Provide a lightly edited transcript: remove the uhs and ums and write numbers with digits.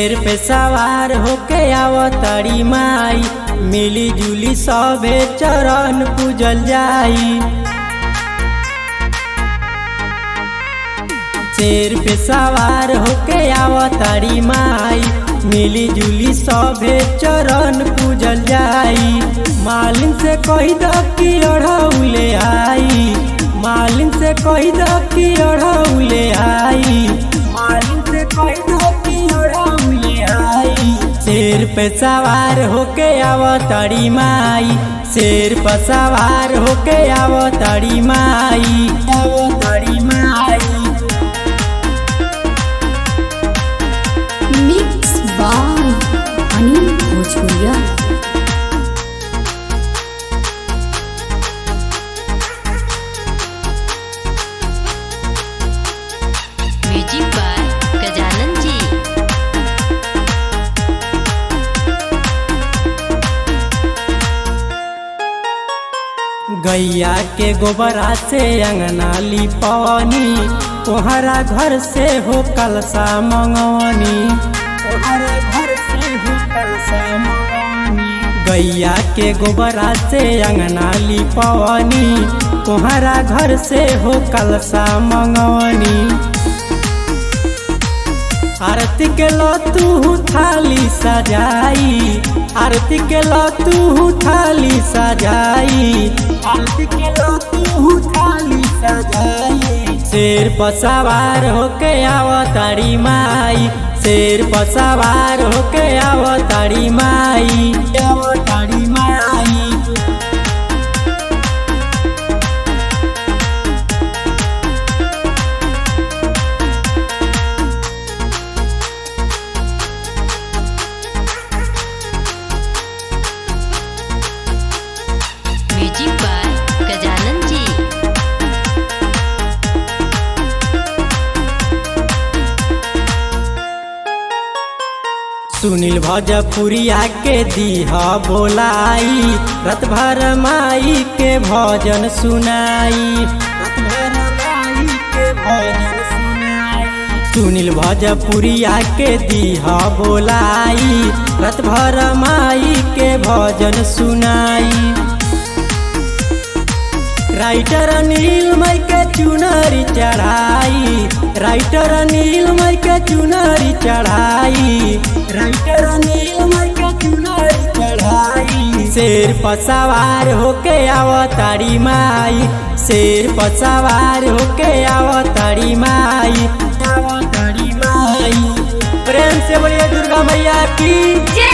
शेर पे सवार होके आवतारी माई, मिली जुली सभे चरण पूजल जाई। शेर पे सवार होके आवतारी माई, मिली जुली सभे चरण पूजल जाई। मालिन से कही द कि अढ़ौले आई, मालिन से कही द कि अढ़ौले आई, मालिन से कही द कि अढ़ौले आई। शेर पे सवार होके आवतारी माई, शेर पे सवार होके आवतारी माई, आवतारी माई। मिक्स बाय अनिल भोजपुरिया। Music by Gajanan ji. गैया के गोबरा से अंगना लिपवनी, तोहरा घर से हो कलसा मंगवनी, तोहरा घर से हो कलसा मंगवनी। गैया के गोबरा से अंगना लिपवनी, तोहरा घर से हो कलसा मंगवनी। आरती के लो तू थाली सजाई, आरती के लो तू थाली सजाई, आरती के लो तू थाली सजाई। शेर पर सवार होके आवतारी माई, शेर पर सवार होके आवतारी माई, आवतारी माई। Music by Gajanan ji. सुनील भोजपुरिया के दीहा बोलाई, रत भर माई के भजन सुनाई, रत भर माई के भजन सुनाई। सुनील भोजपुरिया के दीहा बोलाई, रत भर माई के भजन सुनाई। राइटर नीलमय के चुनरी चढ़ाई, राइटर नीलमय के चुनरी चढ़ाई, राइटर नीलमय के चुनरी चढ़ाई। शेर पर सवार होके आवतारी माई, शेर पर सवार होके आवतारी माई, आवतारी माई। प्रेम से बोलिए दुर्गा मैया की जय।